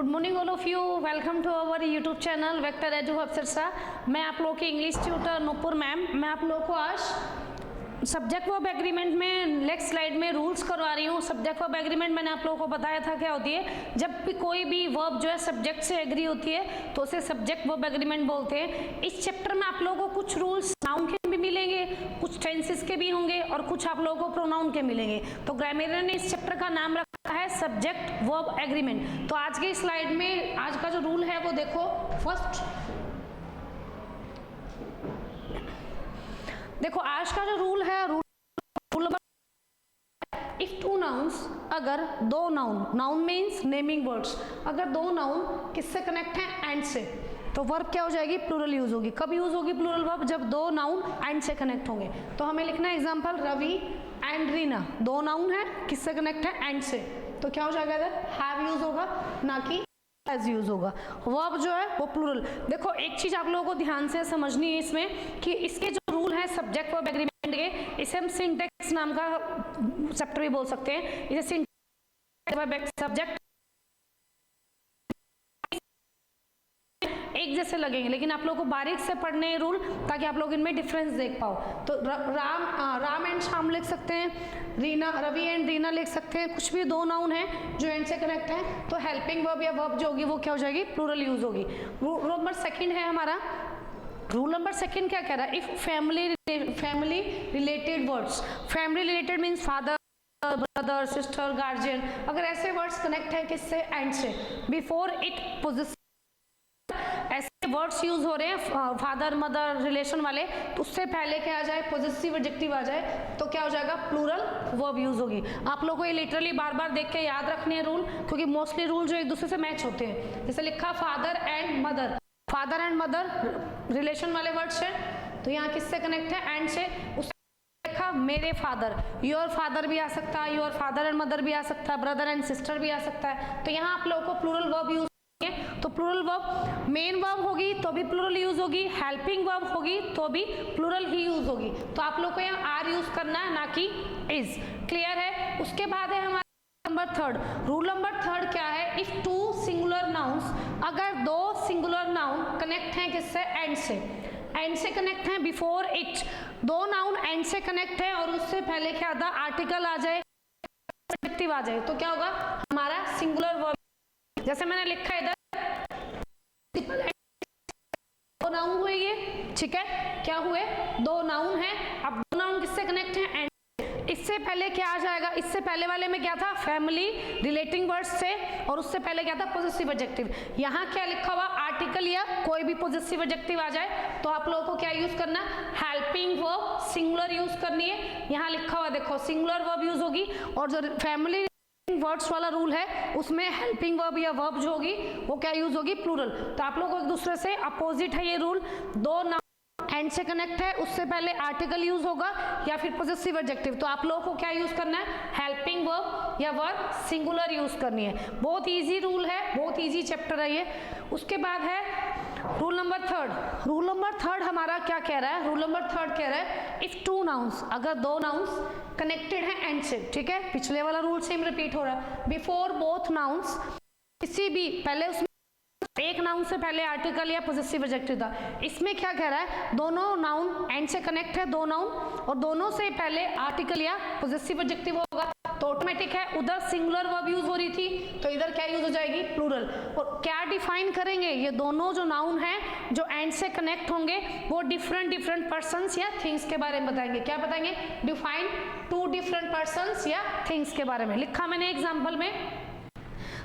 Good morning all of you, welcome to our YouTube channel vector edu अफसरसा। मैं आप लोगों की इंग्लिश ट्यूटर नूपुर मैम। मैं आप लोगों को आज सब्जेक्ट वर्ब एग्रीमेंट में नेक्स्ट स्लाइड में रूल्स करवा रही हूँ। सब्जेक्ट वर्ब एग्रीमेंट मैंने आप लोगों को बताया था क्या होती है। जब भी कोई भी वर्ब जो है सब्जेक्ट से एग्री होती है तो उसे सब्जेक्ट वर्ब एग्रीमेंट बोलते हैं। इस चैप्टर में आप लोगों को कुछ रूल्स नाउन के भी मिलेंगे, कुछ टेंसेस के भी होंगे और कुछ आप लोगों को प्रोनाउन के मिलेंगे। तो ग्रामर ने इस चैप्टर का नाम रखा है सब्जेक्ट वर्ब एग्रीमेंट। तो आज के स्लाइड में आज का जो रूल है वो देखो। फर्स्ट देखो आज का जो रूल है, रूल इफ टू नाउन्स, अगर दो noun, noun means naming words, अगर दो नाउन किससे कनेक्ट हैं एंड से, तो वर्ब क्या हो जाएगी, प्लूरल यूज होगी। कब यूज होगी प्लूरल वर्ब, जब दो नाउन एंड से कनेक्ट होंगे। तो हमें लिखना है एग्जांपल रवि एंड रीना, दो नाउन है किससे कनेक्ट है एंड से, तो क्या हो जाएगा इधर हैव यूज होगा ना कि एज यूज होगा। वर्ब जो है वो प्लूरल। देखो एक चीज आप लोगों को ध्यान से समझनी है इसमें कि इसके जो रूल है सब्जेक्ट वर्ब एग्रीमेंट के, इसे हम सिंटेक्स नाम का चैप्टर भी बोल सकते हैं। इसे सिंटेक्स सब्जेक्ट एक जैसे लगेंगे, लेकिन आप लोगों को बारीक से पढ़ने हैं रूल ताकि आप लोग इनमें डिफरेंस देख पाओ। तो राम एंड श्याम लिख सकते हैं, रीना रवि एंड रीना लिख सकते हैं। कुछ भी दो नाउन है जो एंड से कनेक्ट है तो हेल्पिंग वर्ब या वर्ब जो होगी वो क्या हो जाएगी, प्लूरल यूज होगी। रूल नंबर सेकंड है हमारा। रूल नंबर सेकंड क्या कह रहा है, if family related words, family related means father brother sister guardian, अगर ऐसे वर्ड्स कनेक्ट है किससे एंड से, बिफोर इट पोजेसिव, ऐसे वर्ड्स यूज हो रहे हैं फादर मदर रिलेशन वाले, तो उससे पहले क्या आ जाए, पॉजिटिव एडजेक्टिव आ जाए तो क्या हो जाएगा, प्लूरल वर्ब यूज होगी। आप लोगों को ये लिटरली बार बार देख के याद रखने हैं रूल, क्योंकि मोस्टली रूल जो एक दूसरे से मैच होते हैं। जैसे लिखा father and mother, father and mother relation वाले वर्ड्स हैं तो यहाँ किससे कनेक्ट है एंड से। उससे लिखा मेरे फादर, योर फादर भी आ सकता है, योर फादर एंड मदर भी आ सकता है, ब्रदर एंड सिस्टर भी आ सकता है। तो यहाँ आप लोगों को प्लूरल वर्ब यूज, तो प्लूरल वर्ब मेन वर्ब होगी तो भी प्लूरल यूज होगी, हेल्पिंग वर्ब होगी तो भी प्लूरल ही यूज होगी। तो आप लोग को यहाँ आर यूज करना है ना कि इज। क्लियर है। उसके बाद है हमारा number third. Rule number third क्या है, इफ टू सिंगुलर नाउन्स, अगर दो सिंगुलर नाउन कनेक्ट हैं किससे एंड से, एंड से कनेक्ट हैं बिफोर इट, दो नाउन एंड से कनेक्ट है और उससे पहले क्या आता आर्टिकल आ जाए एडजेक्टिव आ जाए, तो क्या होगा हमारा सिंगुलर वर्ब। जैसे मैंने लिखा इधर दो नाउन हुए ये, ठीक है, क्या हुए दो नाउन है। अब दो नाउन किससे कनेक्ट है एंड, इससे पहले क्या आ जाएगा, इससे पहले वाले में क्या था फैमिली रिलेटिंग वर्ड्स से, और उससे पहले क्या था पॉजिटिव एडजेक्टिव। यहाँ क्या लिखा हुआ आर्टिकल या कोई भी पॉजिटिव एडजेक्टिव आ जाए तो आप लोगों को क्या यूज करना, हेल्पिंग वर्ब सिंगुलर यूज करनी है। यहाँ लिखा हुआ देखो सिंगुलर वर्ब यूज होगी, और जो फैमिली वर्ड्स वाला रूल है उसमें हेल्पिंग वर्ब या वर्ब जो होगी वो क्या यूज होगी, प्लूरल। तो आप लोगों को एक दूसरे से अपोजिट है ये रूल। दो नाउन एंड से कनेक्ट है उससे पहले आर्टिकल यूज होगा या फिर पॉजिटिव एडजेक्टिव, तो आप लोगों को क्या यूज करना है, हेल्पिंग वर्ब या वर्ब सिंगुलर यूज करनी है। बहुत इजी रूल है, बहुत इजी चैप्टर है ये। उसके बाद है rule number third. Rule number third हमारा क्या कह रहा है, रूल नंबर थर्ड कह रहा है इफ टू नाउन्स, अगर दो नाउन्स कनेक्टेड है एंड से, ठीक है, पिछले वाला रूल सेम रिपीट हो रहा है, बिफोर बोथ नाउन्स, किसी भी पहले उसमें एक नाउन से पहले आर्टिकल या पॉजिटिव एडजेक्टिव था, इसमें क्या कह रहा है दोनों नाउन एंड से कनेक्ट है, दो नाउन और दोनों से पहले आर्टिकल या पॉजिटिव एडजेक्टिव होगा तो ऑटोमेटिक है उधर सिंगुलर वर्ब यूज हो रही थी तो इधर क्या यूज हो जाएगी, प्लूरल। और क्या डिफाइन करेंगे, ये दोनों जो नाउन हैं जो एंड से कनेक्ट होंगे वो डिफरेंट पर्सन्स या थिंग्स के बारे में बताएंगे। क्या बताएंगे, डिफाइन टू डिफरेंट पर्सन्स या थिंग्स के बारे में। लिखा मैंने एग्जाम्पल में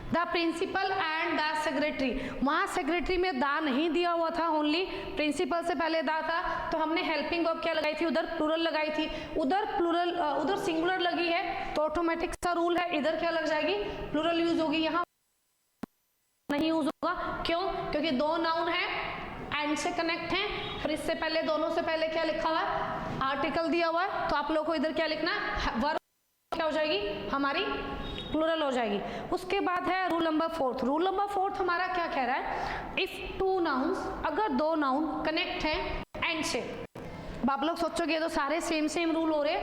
the principal and the secretary, वहाँ सेक्रेटरी में दा नहीं दिया हुआ था, ओनली प्रिंसिपल से पहले दा था, तो हमने हेल्पिंग वर्ब क्या लगाई थी, उधर प्लूरल लगाई थी। उधर प्लूरल उधर सिंगुलर लगी है तो ऑटोमेटिक सा रूल है इधर क्या लग जाएगी, प्लूरल यूज होगी, यहाँ नहीं यूज होगा। क्यों, क्योंकि दो नाउन है एंड से कनेक्ट हैं और इससे पहले दोनों से पहले क्या लिखा हुआ है, आर्टिकल दिया हुआ है, तो आप लोग को इधर क्या लिखना है, वर्ब क्या हो जाएगी हमारी, प्लूरल हो जाएगी। उसके बाद है rule number fourth. Rule number fourth हमारा क्या कह रहा है, इफ टू नाउन्स, अगर दो नाउन कनेक्ट हैं एंड से, अब आप लोग सोचोगे तो सारे सेम रूल हो रहे।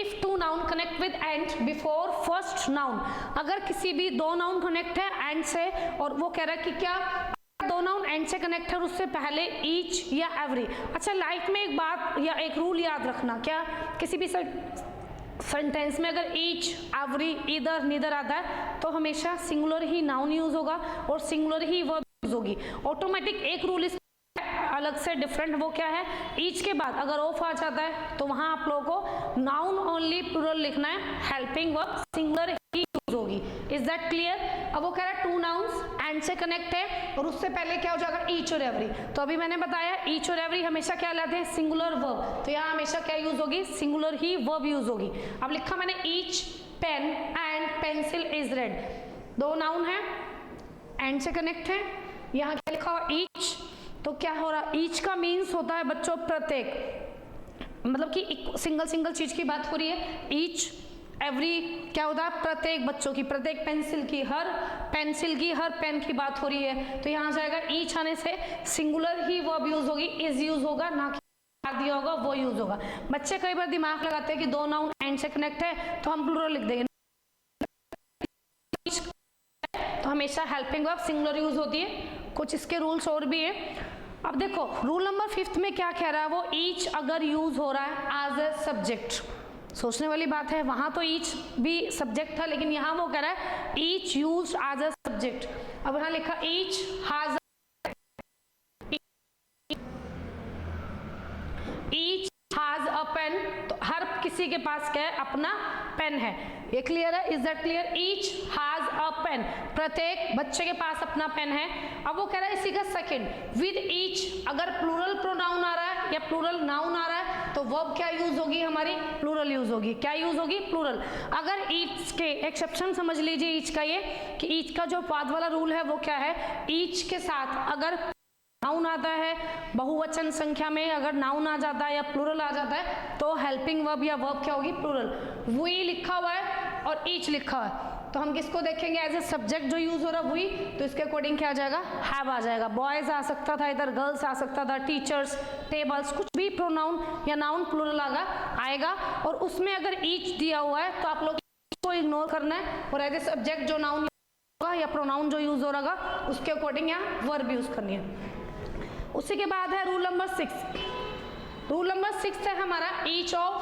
If two noun connect with and before first noun, अगर किसी भी दो नाउन कनेक्ट है एंड से, और वो कह रहा है कि क्या दो नाउन एंड से कनेक्ट है उससे पहले ईच या एवरी। अच्छा, लाइफ में एक बात या एक रूल याद रखना, क्या किसी भी सेंटेंस में अगर ईच, एवरी, ईदर, नीदर आता है तो हमेशा सिंगुलर ही नाउन यूज होगा और सिंगुलर ही वर्ब यूज होगी। ऑटोमेटिक एक रूल इस अलग से डिफरेंट, वो क्या है, ईच के बाद अगर ऑफ आ जाता है तो वहां आप लोगों को नाउन ओनली प्लूरल लिखना है, हेल्पिंग वर्ब सिंगुलर ही यूज होगी। Is that clear? अब वो कह रहा है टू नाउन्स एंड से कनेक्ट है और उससे पहले क्या हो जाएगा, ईच और एवरी। तो अभी मैंने बताया ईच और एवरी हमेशा क्या लाते हैं, सिंगुलर वर्ब, तो यहाँ हमेशा क्या यूज होगी, सिंगुलर ही वर्ब यूज होगी। अब लिखा मैंने each pen and pencil is red, दो नाउन है एंड से कनेक्ट है, यहाँ क्या लिखा हुआ ईच, तो क्या हो रहा, ईच का मीन्स होता है बच्चों प्रत्येक, मतलब कि सिंगल चीज की बात हो रही है। ईच, एवरी क्या होता है, प्रत्येक बच्चों की, प्रत्येक पेंसिल की, हर पेंसिल की, हर पेन की बात हो रही है। तो यहाँ जाएगा ईच आने से सिंगुलर ही वर्ब यूज होगी, इज यूज होगा, ना कि दिया होगा वो यूज होगा। बच्चे कई बार दिमाग लगाते हैं कि दो नाउन एंड से कनेक्ट है तो हम प्लूरल लिख देंगे, तो हमेशा हेल्पिंग वर्ब सिंगुलर यूज होती है। कुछ इसके रूल्स और भी है। अब देखो रूल नंबर 5 में क्या कह रहा है, वो ईच अगर यूज हो रहा है एज ए सब्जेक्ट, सोचने वाली बात है, वहां तो ईच भी सब्जेक्ट था लेकिन यहाँ वो कह रहा है each used as a subject. अब यहाँ लिखा each has, each has a pen, तो हर किसी के पास क्या है, अपना पेन है, ये क्लियर है? Is that clear? Each has a pen, प्रत्येक बच्चे के पास अपना पेन है। अब वो कह रहा है इसी का सेकंड, विद ईच अगर प्लूरल प्रोनाउन आ रहा है या प्लूरल नाउन आ रहा है तो वर्ब क्या यूज होगी, हमारी प्लूरल यूज होगी। क्या यूज होगी, प्लूरल। अगर ईच के एक्सेप्शन समझ लीजिए ईच का, ये कि ईच का जो बाद वाला रूल है वो क्या है, ईच के साथ अगर नाउन आता है बहुवचन संख्या में, अगर नाउन आ जाता है या प्लूरल आ जाता है तो हेल्पिंग वर्ब या वर्ब क्या होगी, प्लूरल। वी लिखा हुआ है और ईच लिखा हुआ है, तो हम किसको देखेंगे, एज ए सब्जेक्ट जो यूज हो रहा है वी, तो इसके अकॉर्डिंग क्या आ जाएगा, हैव आ जाएगा। बॉयज आ सकता था, इधर गर्ल्स आ सकता था, टीचर्स, टेबल्स, कुछ भी प्रोनाउन या नाउन प्लूरल आएगा। और उसमें अगर ईच दिया हुआ है तो आप लोग को इग्नोर करना है और एज ए सब्जेक्ट जो नाउन होगा या प्रोनाउन जो यूज हो रहा उसके अकॉर्डिंग यहाँ वर्ब यूज करनी है। उसी के बाद है रूल नंबर 6। रूल नंबर 6 है हमारा each of,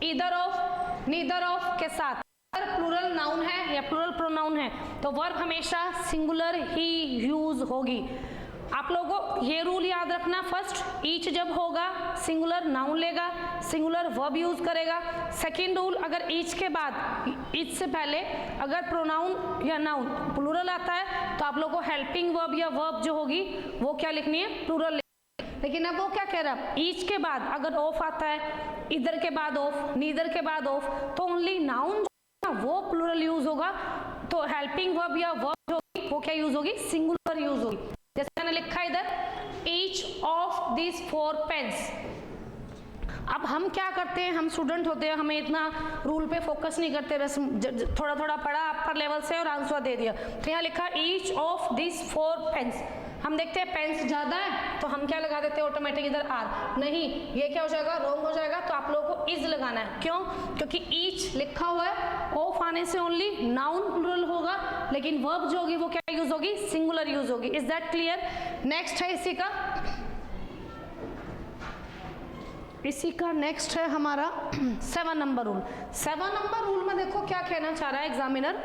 either of, neither of के साथ अगर प्लूरल नाउन है या प्लूरल प्रोनाउन है तो वर्ब हमेशा सिंगुलर ही यूज होगी। आप लोगों को ये रूल याद रखना, फर्स्ट ईच जब होगा सिंगुलर नाउन लेगा, सिंगुलर वर्ब यूज करेगा। सेकंड रूल, अगर ईच के बाद, ईच से पहले अगर प्रोनाउन या नाउन प्लूरल आता है तो आप लोगों को हेल्पिंग वर्ब या वर्ब जो होगी वो क्या लिखनी है, प्लूरल। लेकिन अब वो क्या कह रहा है, ईच के बाद अगर ऑफ आता है, इधर के बाद ऑफ, नीदर के बाद ऑफ, तो ओनली नाउन वो प्लूरल यूज होगा, तो हेल्पिंग वर्ब या वर्ब जो होगी वो क्या यूज होगी, सिंगुलर यूज होगी। जैसे मैंने लिखा इधर ईच ऑफ दिस 4 पेन्स। अब हम क्या करते हैं, हम स्टूडेंट होते हैं, हमें इतना रूल पे फोकस नहीं करते, बस थोड़ा थोड़ा पढ़ा अपर लेवल से और आंसर दे दिया। तो यहाँ लिखा ईच ऑफ दिस 4 पेन्स, हम देखते हैं पेन्स ज्यादा है तो हम क्या लगा देते हैं ऑटोमेटिक इधर आर, नहीं ये क्या हो जाएगा, रॉन्ग हो जाएगा। तो आप लोगों को इज लगाना है, क्यों, क्योंकि ईच लिखा हुआ है, ऑफ आने से ओनली नाउन प्लूरल होगा, लेकिन वर्ब जो होगी वो क्या यूज होगी, सिंगुलर यूज होगी। Is that clear? नेक्स्ट है इसी का नेक्स्ट है हमारा 7 नंबर रूल। 7 नंबर रूल में देखो क्या कहना चाह रहा है examiner,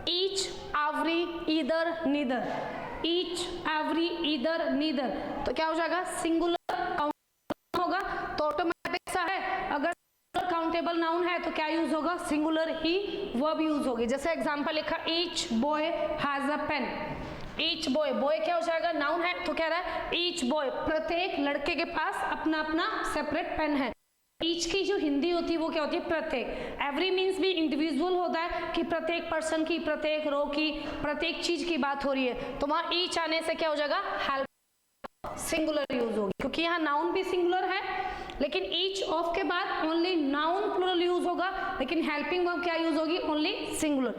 each, every, either, neither, each, every, either, neither, तो क्या हो जाएगा, सिंगुलर काउंटेबल होगा, तो ऑटोमेटिक सा है, अगर काउंटेबल नाउन है तो क्या यूज होगा, सिंगुलर ही वर्ब यूज होगी। जैसे एग्जांपल लिखा each boy has a pen, each boy, boy क्या हो जाएगा, नाउन है, तो कह रहा है ईच बॉय, प्रत्येक लड़के के पास अपना अपना सेपरेट पेन है। ईच की जो हिंदी होती है वो क्या होती है, प्रत्येक। एवरी मीन्स भी इंडिविजुअल होता है कि प्रत्येक पर्सन की, प्रत्येक रो की, प्रत्येक चीज की बात हो रही है, तो वहां ईच आने से क्या हो जाएगा, हेल्प सिंगुलर यूज होगी, क्योंकि यहाँ नाउन भी सिंगुलर है, लेकिन ईच ऑफ के बाद ओनली नाउन प्लूरल यूज होगा, लेकिन हेल्पिंग वर्ब क्या यूज होगी, ओनली सिंगुलर।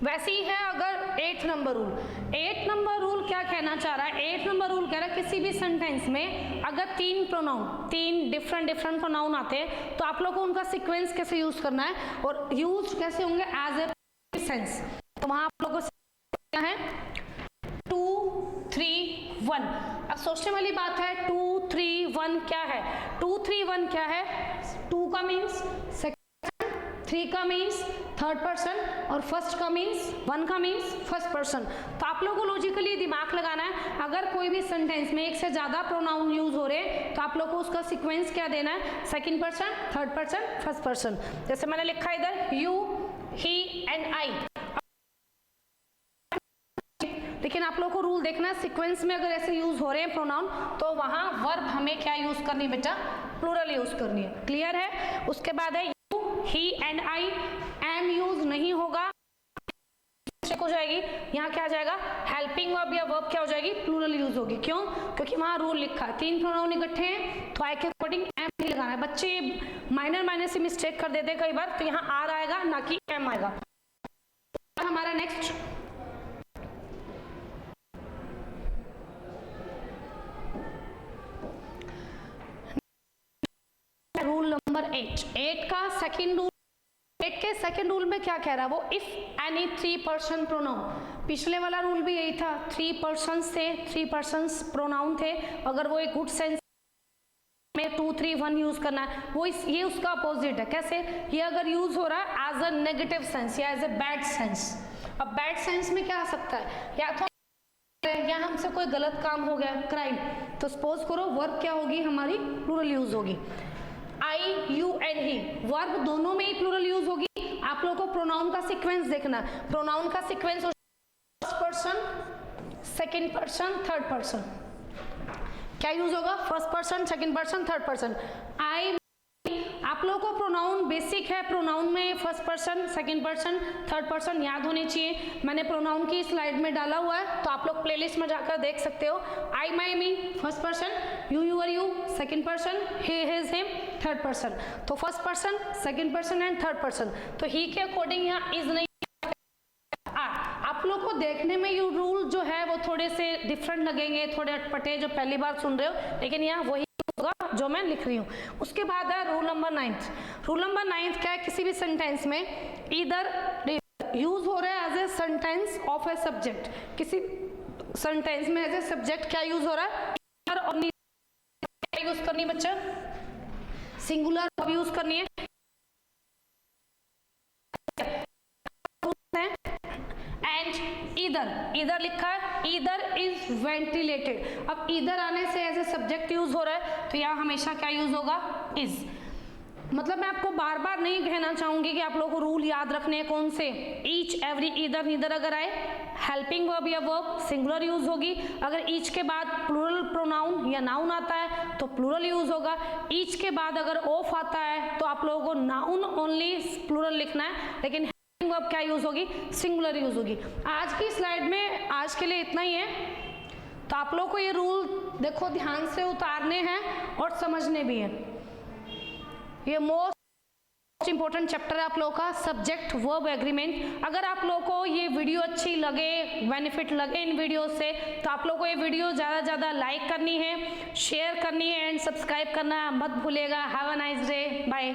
वैसे ही है अगर 8 नंबर रूल। 8 नंबर रूल क्या कहना चाह रहा है? 8 नंबर रूल कह रहा है किसी भी सेंटेंस में अगर 3 प्रोनाउन, 3 डिफरेंट प्रोनाउन आते हैं तो आप लोग को उनका सीक्वेंस कैसे यूज करना है और यूज कैसे होंगे एज ए सेंस। तो वहां आप लोग को क्या है 2 3 1। अब सोचने वाली बात है 2 3 1 क्या है? 2 3 1 क्या है? 2 का मीन्स सेकंड, 3 का मीन्स थर्ड पर्सन और फर्स्ट का मीन्स 1 का मीन्स फर्स्ट पर्सन। तो आप लोगों को लॉजिकली दिमाग लगाना है, अगर कोई भी सेंटेंस में एक से ज्यादा प्रोनाउन यूज हो रहे हैं तो आप लोग को उसका सीक्वेंस क्या देना है? Second person, third person, first person. जैसे मैंने लिखा इधर यू, ही एंड आई। लेकिन आप लोगों को रूल देखना है, सीक्वेंस में अगर ऐसे यूज हो रहे हैं प्रोनाउन तो वहां वर्ब हमें क्या यूज करनी है बेटा? प्लूरल यूज करनी है। क्लियर है? उसके बाद है you, he and I. Am use नहीं होगा, हो जाएगी। यहाँ क्या आ जाएगा? हेल्पिंग वर्ब या वर्ब क्या हो जाएगी? प्लूरल यूज होगी। क्यों? क्योंकि वहां रूल लिखा है 3 प्रोनाउन इकट्ठे हैं तो आई के अकॉर्डिंग एम ही लगाना है। बच्चे माइनर से मिस्टेक कर देते हैं कई बार, तो यहाँ आर आएगा ना कि एम आएगा। हमारा नेक्स्ट रूल नंबर 8 का सेकंड रूल। 8 के सेकंड रूल में क्या कह रहा है वो? If any 3 person pronoun. पिछले वाला रूल भी यही था, 3 पर्सन्स थे, 3 पर्सन्स प्रोनाउन थे, अगर वो एक गुड सेंस में 2 3 1 यूज करना है, वो ये उसका अपोजिट है। कैसे? ये अगर यूज हो रहा है एज अ नेगेटिव सेंस या एज अ बैड सेंस। अब बैड सेंस में क्या आ सकता है? या तो या हमसे कोई गलत काम हो गया, क्राइम, तो सपोज करो वर्ब क्या होगी हमारी? प्लूरल यूज होगी। आई, यू एंड ही, वर्ब दोनों में ही प्लूरल यूज होगी। आप लोगों को प्रोनाउन का सीक्वेंस देखना है। प्रोनाउन का sequence first person, second person, third person. क्या यूज होगा? First person, second person, third person. आई, आप लोगों को प्रोनाउन बेसिक है, प्रोनाउन में first person, second person, third person याद होने चाहिए। मैंने प्रोनाउन की स्लाइड में डाला हुआ है तो आप लोग प्लेलिस्ट में जाकर देख सकते हो। I, my, me first person, you, your, you second person, he, his, him third person. तो first person, second person and third person. तो ही के अकॉर्डिंग यहाँ इज नहीं। आप लोग को देखने में ये रूल जो है वो थोड़े से डिफरेंट लगेंगे, थोड़े अटपटे जो पहली बार सुन रहे हो, लेकिन यहाँ वही होगा जो मैं लिख रही हूँ। उसके बाद है रूल नंबर 9। रूल नंबर 9 क्या है? किसी भी सेंटेंस में इधर यूज हो रहा है as a sentence of a subject. किसी सेंटेंस में एज ए सब्जेक्ट क्या यूज हो रहा है? और यूज करनी बच्चा, सिंगुलर यूज करनी है। एंड इधर लिखा है इधर इज वेंटिलेटेड। अब इधर आने से एज ए सब्जेक्ट यूज हो रहा है तो यहाँ हमेशा क्या यूज होगा? इज। मतलब मैं आपको बार बार नहीं कहना चाहूंगी कि आप लोगों को रूल याद रखने हैं कौन से। ईच, एवरी, इधर, नीदर अगर आए हेल्पिंग वर्ब या वर्ब सिंगुलर यूज होगी। अगर ईच के बाद प्लूरल प्रोनाउन या नाउन आता है तो प्लूरल यूज होगा। ईच के बाद अगर ऑफ आता है तो आप लोगों को नाउन ओनली प्लूरल लिखना है, लेकिन वर्ब क्या यूज होगी? सिंगुलर यूज होगी। आज की स्लाइड में आज के लिए इतना ही है। तो आप लोगों को ये रूल देखो ध्यान से उतारने हैं और समझने भी हैं। ये मोस्ट इंपॉर्टेंट चैप्टर है आप लोगों का, सब्जेक्ट वर्ब एग्रीमेंट। अगर आप लोगों को ये वीडियो अच्छी लगे, बेनिफिट लगे इन वीडियो से, तो आप लोगों को ये वीडियो ज़्यादा लाइक करनी है, शेयर करनी है एंड सब्सक्राइब करना मत भूलिएगा। Have a nice day, bye.